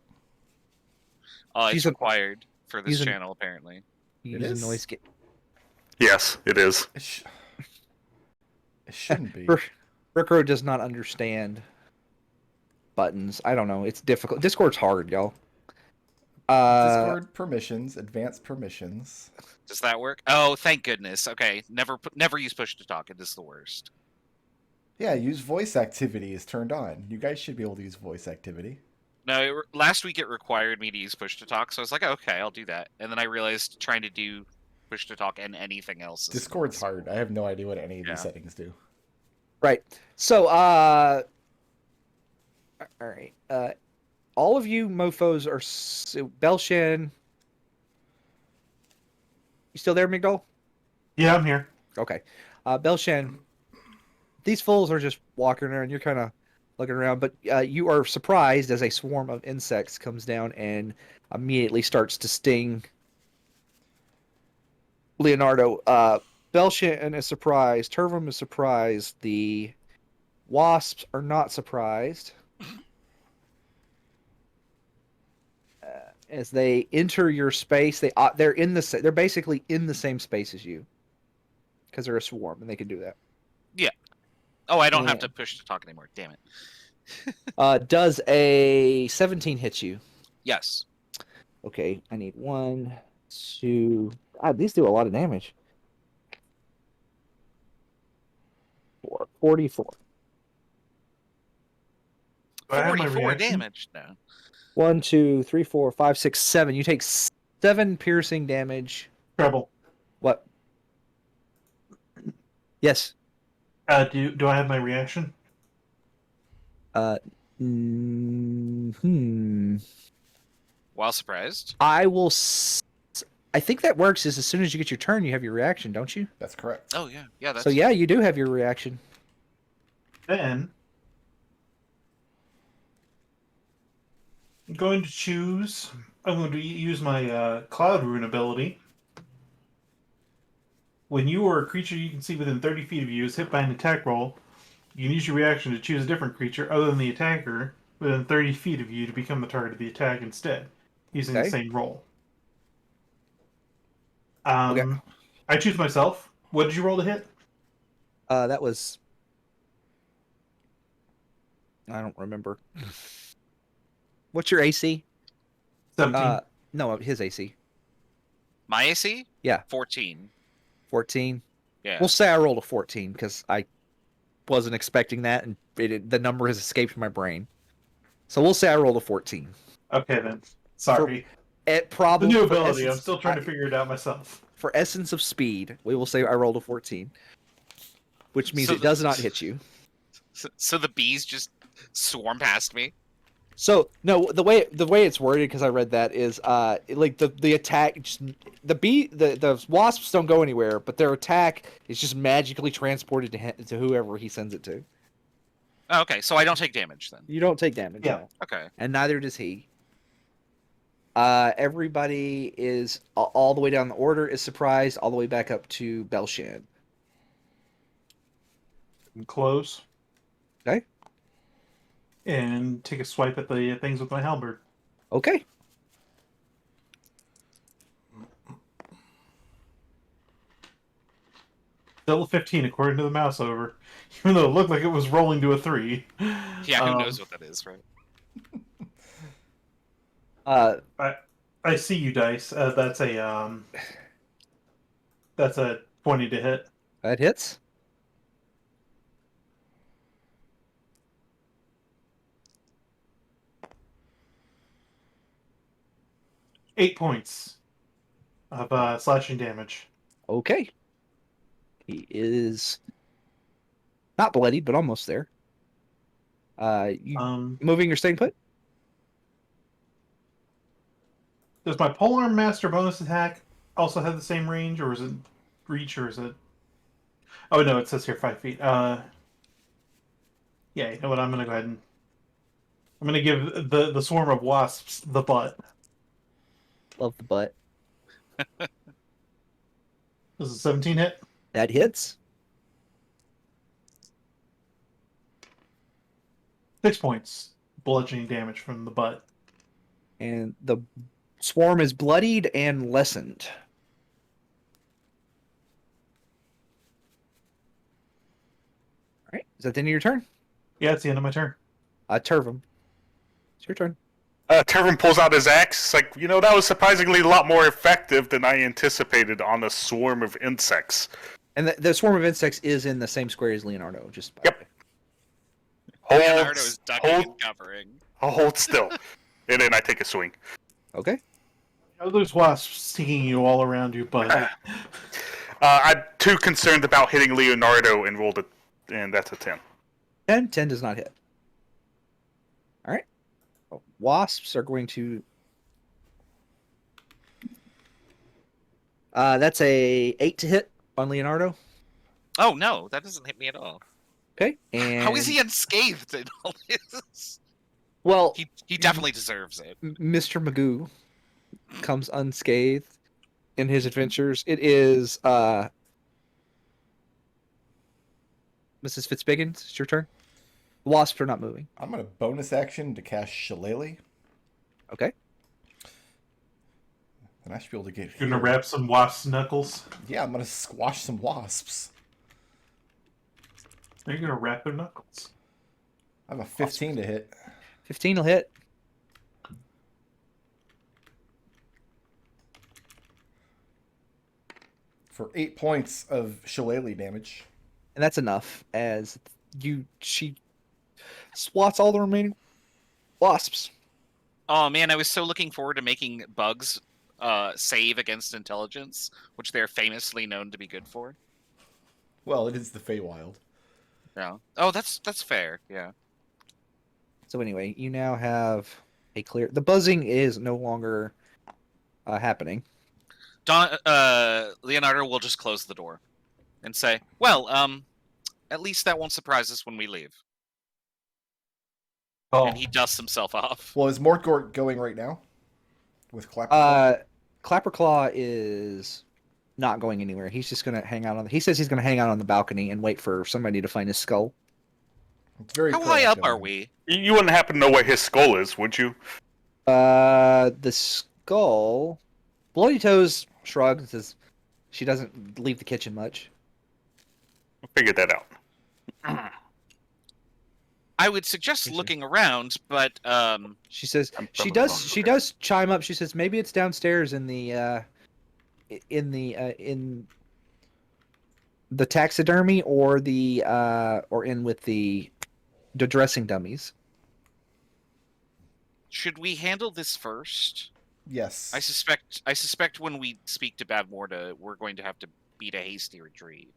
It's required for this channel, apparently. You use a noise gate. Yes, it is. It shouldn't be. Brickroad does not understand buttons. I don't know. It's difficult. Discord's hard, y'all. Discord permissions, advanced permissions. Does that work? Oh, thank goodness. Okay, never use push to talk. It is the worst. Yeah, use voice activity is turned on. You guys should be able to use voice activity. No, last week it required me to use push to talk, so I was like, okay, I'll do that. And then I realized trying to do push to talk and anything else is Discord's hard. I have no idea what any of these Yeah. settings do. Right. So, all right. All of you mofos are Belshan. You still there, McDohl? Yeah, I'm here. Okay. Belshan, these fools are just walking around. You're kind of looking around, but you are surprised as a swarm of insects comes down and immediately starts to sting Leonardo. Belshan is surprised. Turvum is surprised. The wasps are not surprised. As they enter your space, they're basically in the same space as you because they're a swarm and they can do that. Oh, I don't have Yeah. to push to talk anymore. Damn it. Does a 17 hit you? Yes. Okay, I need 1, 2. God, these do a lot of damage. 44. Do I have my 44 reaction? damage. No. 1, 2, 3, 4, 5, 6, 7. You take 7 piercing damage. Treble. What? Yes. Do I have my reaction? While surprised. I will. I think that works. Is as soon as you get your turn, you have your reaction, don't you? That's correct. Oh yeah, yeah. That's So yeah, you do have your reaction. Then I'm going to choose. I'm going to use my Cloud Rune ability. When you or a creature you can see within 30 feet of you is hit by an attack roll, you can use your reaction to choose a different creature other than the attacker within 30 feet of you to become the target of the attack instead, using Okay. the same roll. Okay. I choose myself. What did you roll to hit? That was. I don't remember. What's your AC? 17. No, his AC. my AC. Yeah. 14. 14. Yeah. We'll say I rolled a 14 because I wasn't expecting that, and the number has escaped my brain. So we'll say I rolled a 14. Okay then. Sorry. It The probably new ability. I'm still trying to figure it out myself. For essence of speed, we will say I rolled a 14, which means So it does not hit you. So the bees just swarm past me. So no, the way it's worded, because I read that, is like the attack, just, the wasps don't go anywhere, but their attack is just magically transported to whoever he sends it to. Oh, okay, so I don't take damage then. You don't take damage, Yeah. no. Okay. And neither does he. Everybody is all the way down the order is surprised, all the way back up to Belshan. And close. Okay. And take a swipe at the things with my halberd. Okay. Still a 15 according to the mouse over. Even though it looked like it was rolling to a 3. Yeah, who knows what that is, right? I see you, dice. That's a 20 to hit. That hits. Eight points of slashing damage. Okay. He is not bloodied, but almost there. You moving your staying put? Does my polearm master bonus attack also have the same range, or is it reach, or is it? Oh no, it says here 5 feet. Yeah, you know what? I'm gonna go ahead and I'm gonna give the swarm of wasps the butt. Love the butt. This is a 17 hit. That hits. 6 points bludgeoning damage from the butt. And the swarm is bloodied and lessened. All right. Is that the end of your turn? Yeah, it's the end of my turn. Turvum. It's your turn. Turvum pulls out his axe. It's like, that was surprisingly a lot more effective than I anticipated on a swarm of insects. And the swarm of insects is in the same square as Leonardo. Just by Yep. Leonardo is ducking and covering. I'll hold still, and then I take a swing. Okay. There's wasps stinging you all around you, but I'm too concerned about hitting Leonardo and rolled it, and that's a 10. 10 does not hit. All right. Wasps are going to. That's a 8 to hit on Leonardo. Oh no, that doesn't hit me at all. Okay. And How is he unscathed in all this? Well, He definitely deserves it. Mr. Magoo comes unscathed in his adventures. It is Mrs. Fitzbiggins. It's your turn. Wasps are not moving. I'm going to bonus action to cast Shillelagh. Okay. And I should be able to get you're gonna here. wrap some wasps' knuckles. Yeah, I'm going to squash some wasps. Are you gonna wrap their knuckles? I have a 15 to hit. 15 will hit. For 8 points of Shillelagh damage. And that's enough as she swats all the remaining wasps. Oh man, I was so looking forward to making bugs save against intelligence, which they're famously known to be good for. Well, it is the Feywild. Yeah. Oh, that's fair. Yeah. So anyway, you now have a clear. The buzzing is no longer happening. Leonardo will just close the door and say, "Well, at least that won't surprise us when we leave." Oh, And he dusts himself off. Well, is Mortgort going right now? With Clapper? Clapperclaw is not going anywhere. He's just going to hang out on. He says he's going to hang out on the balcony and wait for somebody to find his skull. It's very How high up proactive. are we? You wouldn't happen to know where his skull is, would you? The skull. Bloody Toes shrugs and says she doesn't leave the kitchen much. I figured that out. I would suggest looking around, but She says I'm she probably does. wrong. She does chime up. She says maybe it's downstairs in the taxidermy or in with the dressing dummies. should we handle this first? Yes. I suspect when we speak to Bavmorda, we're going to have to beat a hasty retreat.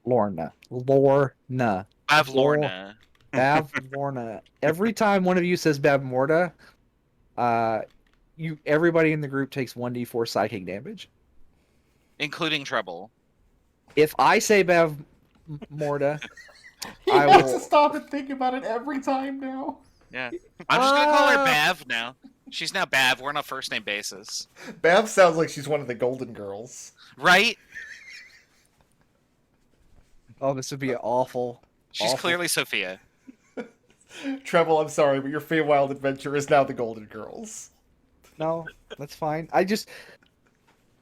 Lorna. Bavlorna. Bavmorda. Every time one of you says Bavmorda, everybody in the group takes 1d4 psychic damage. Including Treble. If I say Bavmorda, He I wants will- to stop and think about it every time now. Yeah. I'm just gonna call her Ah. Bav now. She's now Bav. We're on a first name basis. Bav sounds like she's one of the Golden Girls. Right? oh, this would be awful. She's Awful. clearly Sophia. Treble, I'm sorry, but your Feywild adventure is now the Golden Girls. No, that's fine.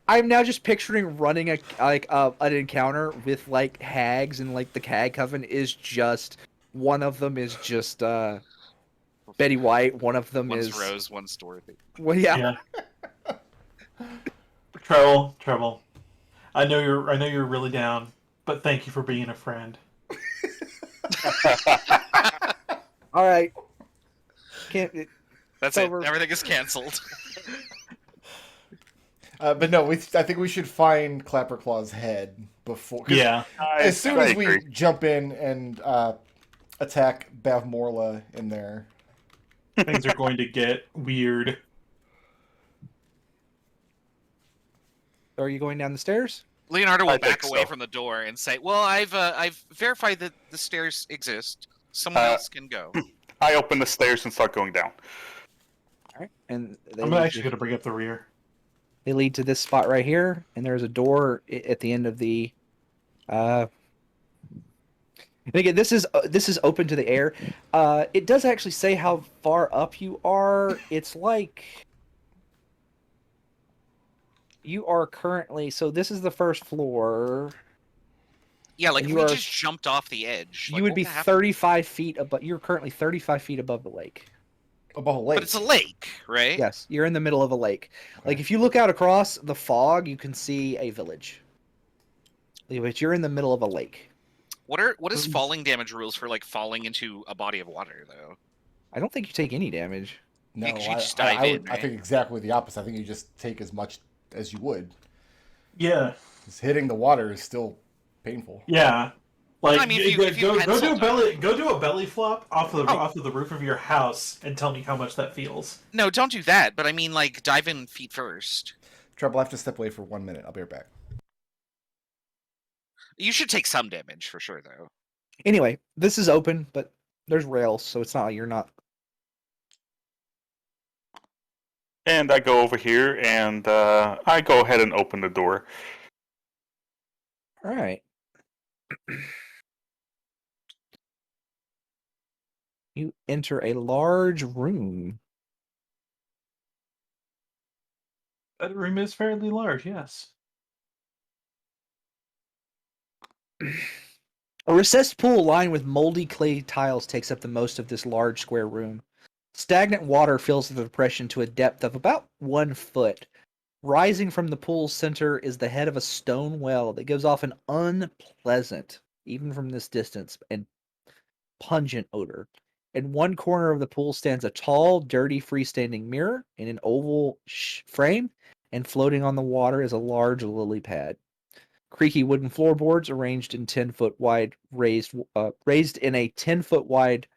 I'm now just picturing running an encounter with like hags and like the Cag Coven is just one of them is just Betty White. One of them One's is Rose, one's Dorothy. Well, yeah. Treble. I know you're really down, but thank you for being a friend. All right. Can't. That's So it. we're- Everything is canceled. But no, I think we should find Clapperclaw's head before. 'cause Yeah. As soon I as we agree. jump in and attack Bavmorla in there. Things are going to get weird. Are you going down the stairs? Leonardo will I think back away so. from the door and say, "Well, I've verified that the stairs exist. Someone else can go." I open the stairs and start going down. All right. And they I'm lead actually to, going to bring up the rear. they lead to this spot right here, and there's a door at the end of the. And again, this is open to the air. It does actually say how far up you are. It's like you are currently. So this is the first floor. Yeah, like And if you we are- just jumped off the edge. You like, would what be happen? 35 feet above. You're currently 35 feet above the lake. Above a lake. But it's a lake, right? Yes, you're in the middle of a lake. Like if you look out across the fog, you can see a village. But you're in the middle of a lake. What is falling damage rules for like falling into a body of water though? I don't think you take any damage. No, Yeah, 'cause you just I dive in, would. I right? think exactly the opposite. I think you just take as much as you would. Yeah. 'Cause hitting the water is still painful. Yeah. Like I mean, if you go pencil do a belly flop off of the Oh. off of the roof of your house and tell me how much that feels. No, don't do that. But I mean, like, dive in feet first. Treble, I have to step away for 1 minute. I'll be right back. You should take some damage for sure, though. Anyway, this is open, but there's rails, so it's not like you're not. And I go over here, and I go ahead and open the door. All right. You enter a large room. That room is fairly large, yes. A recessed pool lined with moldy clay tiles takes up the most of this large square room. Stagnant water fills the depression to a depth of about 1 foot. Rising from the pool's center is the head of a stone well that gives off an unpleasant, even from this distance, and pungent odor. In one corner of the pool stands a tall, dirty, freestanding mirror in an oval frame, and floating on the water is a large lily pad. Creaky wooden floorboards arranged in 10-foot wide raised in a 10-foot wide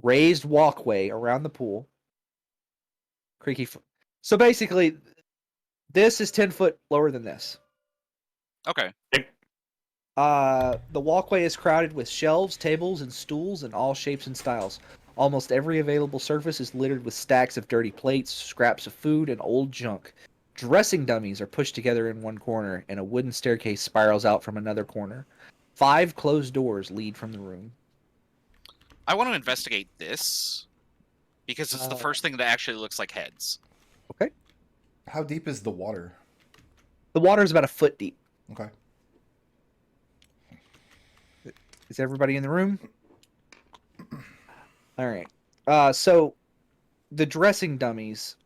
raised walkway around the pool. So basically, this is 10 foot lower than this. Okay. The walkway is crowded with shelves, tables, and stools in all shapes and styles. Almost every available surface is littered with stacks of dirty plates, scraps of food, and old junk. Dressing dummies are pushed together in one corner, and a wooden staircase spirals out from another corner. 5 closed doors lead from the room. I want to investigate this because it's the first thing that actually looks like heads. Okay. How deep is the water? The water is about 1 foot deep. Okay. Is everybody in the room? All right. So the dressing dummies.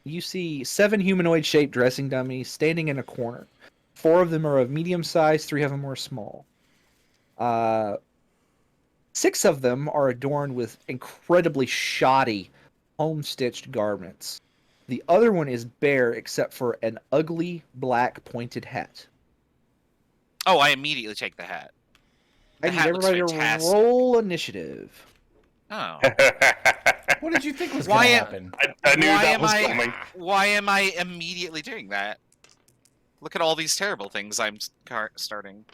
You see 7 humanoid-shaped dressing dummies standing in a corner. 4 of them are of medium size, 3 of them are small. 6 of them are adorned with incredibly shoddy, home-stitched garments. The other one is bare except for an ugly, black, pointed hat. Oh, I immediately take the hat. The I need hat looks everybody to fantastic. roll initiative. Oh. What did you think was Why going to am- happen? I knew Why that am was I- coming. Why am I immediately doing that? Look at all these terrible things I'm starting.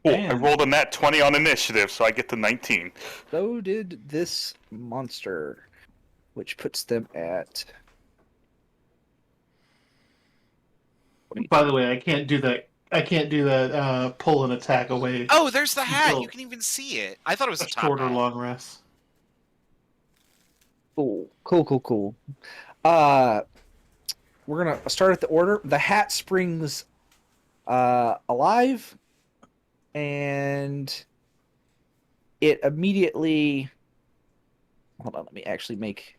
Cool. I Man. rolled a nat 20 on initiative, so I get to 19. So did this monster, which puts them at... By the way, I can't do that. I can't do that. Pull an attack away. Oh, there's the hat. Until You can even see it. I thought it was a top short or hat. long rest. Cool. We're gonna start at the order. The hat springs alive, and it immediately... Hold on, let me actually make...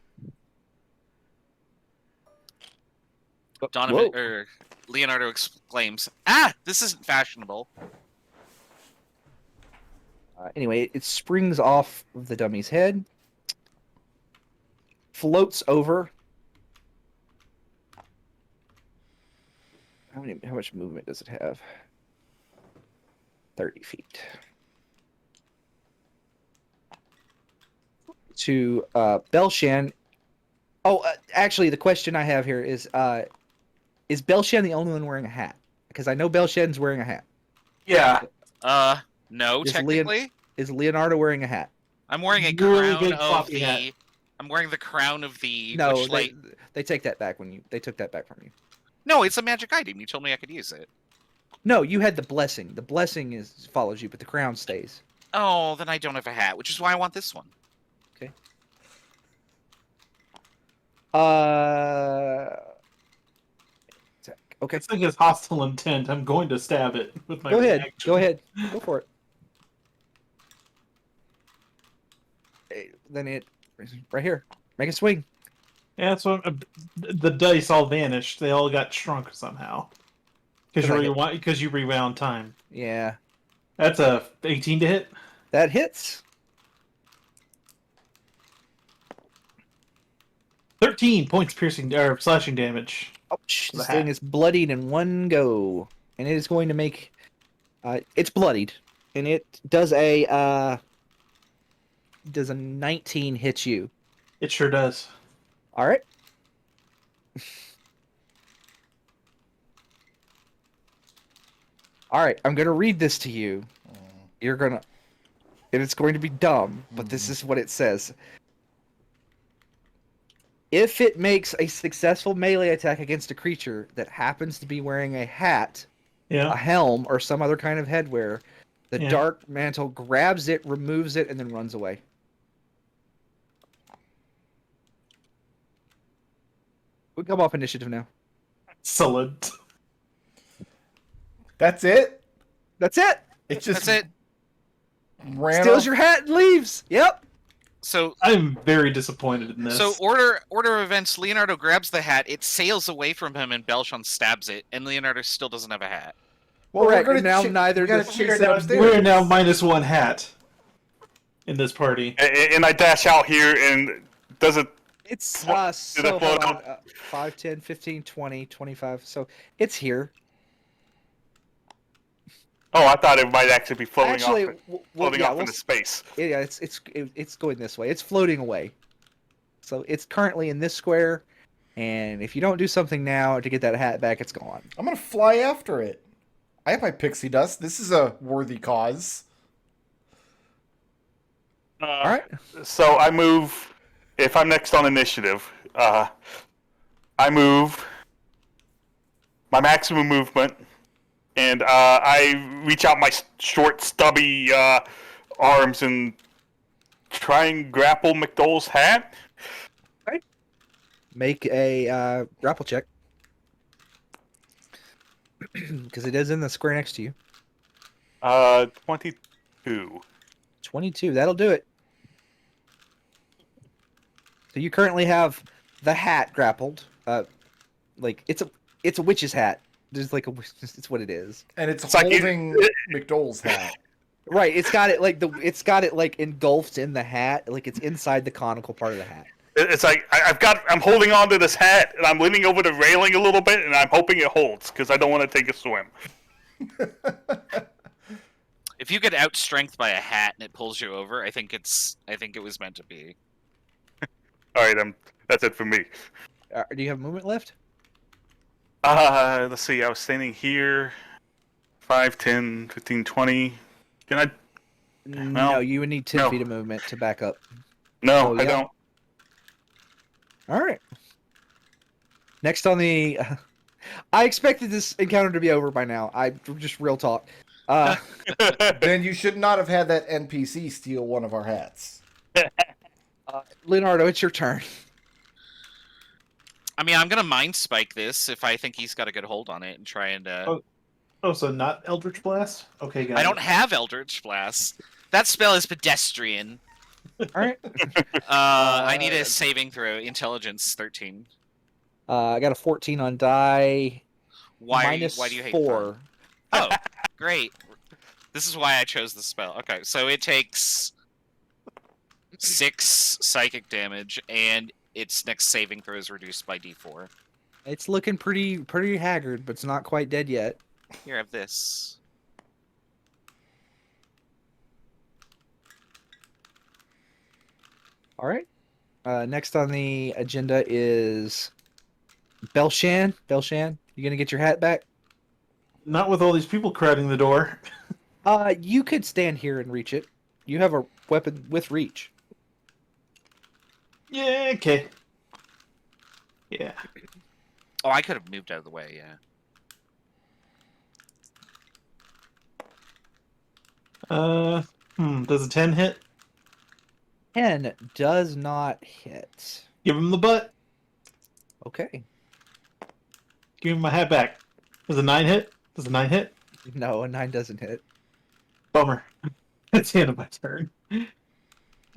Donovan Whoa. or Leonardo exclaims, "Ah, this isn't fashionable." Anyway, it springs off of the dummy's head, floats over. How much movement does it have? 30 feet. To Belshan. Oh, actually, the question I have here is Belshan the only one wearing a hat? Because I know Belshan's wearing a hat. Yeah. No, Is technically. Is Leonardo wearing a hat? I'm wearing a Really crown big of floppy the. hat. I'm wearing the crown of the. No, Witchlight. they take that back they took that back from you. No, it's a magic item. You told me I could use it. No, you had the blessing. The blessing follows you, but the crown stays. Oh, then I don't have a hat, which is why I want this one. Okay. This thing has hostile intent. I'm going to stab it with my Go ahead. reaction. Go ahead. Go for it. Then it right here. Make a swing. Yeah, that's what the dice all vanished. They all got shrunk somehow. Because you rewound time. Yeah. That's a 18 to hit. That hits. 13 points piercing or slashing damage. Ouch! The This hat. thing is bloodied in one go, and it is going to make. It's bloodied, and it does a 19 hit you. It sure does. All right. All right, I'm gonna read this to you. You're gonna, and it's going to be dumb, but this is what it says. If it makes a successful melee attack against a creature that happens to be wearing a hat, a Yeah. helm, or some other kind of headwear, the Yeah. dark mantle grabs it, removes it, and then runs away. We come off initiative now. Excellent. That's it. That's it. It just That's it. ran Steals off. your hat and leaves. Yep. So I'm very disappointed in this. So order of events. Leonardo grabs the hat. It sails away from him, and Belshan stabs it. And Leonardo still doesn't have a hat. Well, Correct, we're gonna now cha- neither we gotta does- chase we're it now, upstairs. we're now -1 hat in this party. And I dash out here, and does it? It's What- so did I hold float on. 5, 10, 15, 20, 25. So it's here. Oh, I thought it might actually be floating Actually, off, we'll off into space. yeah, it's going this way. It's floating away. So it's currently in this square, and if you don't do something now to get that hat back, it's gone. I'm gonna fly after it. I have my pixie dust. This is a worthy cause. All right. So I move. If I'm next on initiative, I move my maximum movement, and I reach out my short, stubby arms and try and grapple McDohl's hat. Make a grapple check. Because it is in the square next to you. 22. 22. That'll do it. So you currently have the hat grappled. Like it's a witch's hat. There's like it's what it is. And it's It's like holding McDohl's hat. Right. It's got it like engulfed in the hat. Like it's inside the conical part of the hat. It's like I'm holding on to this hat, and I'm leaning over the railing a little bit, and I'm hoping it holds because I don't want to take a swim. If you get outstrength by a hat and it pulls you over, I think it was meant to be. All right, that's it for me. Do you have movement left? Let's see. I was standing here. 5, 10, 15, 20. Can I? No, you would need 10 No. feet of movement to back up. No, Oh, I yeah. don't. All right. Next on the, I expected this encounter to be over by now. I just real talk. Then you should not have had that NPC steal one of our hats. Leonardo, it's your turn. I mean, I'm gonna mind spike this if I think he's got a good hold on it and try and. Oh, so not Eldritch Blast? Okay, guys. I don't have Eldritch Blast. That spell is pedestrian. All right. I need a saving throw. Intelligence 13. I got a 14 on die. Why do you hate 4. fun? Oh, great. This is why I chose the spell. Okay, so it takes 6 psychic damage, and its next saving throw is reduced by d4. It's looking pretty haggard, but it's not quite dead yet. Here, have this. All right. Next on the agenda is Belshan. Belshan, you gonna get your hat back? Not with all these people crowding the door. You could stand here and reach it. You have a weapon with reach. Yeah, okay. Yeah. Oh, I could have moved out of the way, yeah. Does a 10 hit? 10 does not hit. Give him the butt. Okay. Give him my hat back. Does a 9 hit? Does a 9 hit? No, a 9 doesn't hit. Bummer. That's the end of my turn. All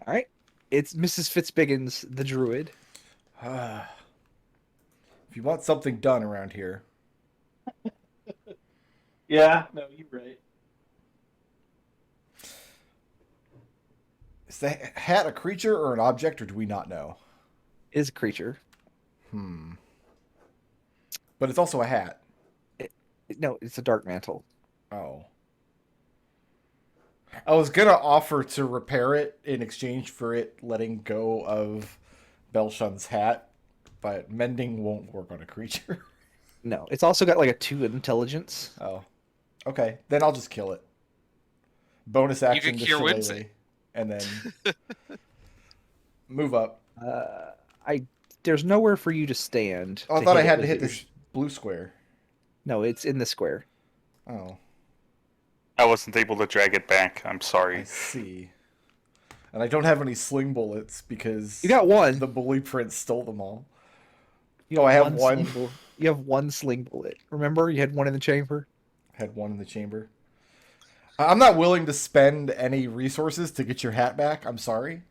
right. It's Mrs. Fitzbiggins, the Druid. If you want something done around here, Yeah, no, you're right. is the hat a creature or an object, or do we not know? Is a creature. But it's also a hat. No, it's a dark mantle. Oh. I was gonna offer to repair it in exchange for it letting go of Belshan's hat, but mending won't work on a creature. No, it's also got like a 2 intelligence. Oh. Okay, then I'll just kill it. Bonus action can to cure wounds. Shillelagh, and then move up. There's nowhere for you to stand. Oh, I thought I it had to with hit your- this blue square. No, it's in the square. Oh, I wasn't able to drag it back. I'm I sorry. see. And I don't have any sling bullets because You got one. the bully prince stole them all. You I have sling one. You have one sling bullet. Remember, you had one in the chamber. Had one in the chamber. I'm not willing to spend any resources to get your hat back. I'm sorry.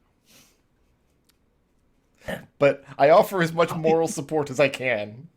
But I offer as much moral support as I can.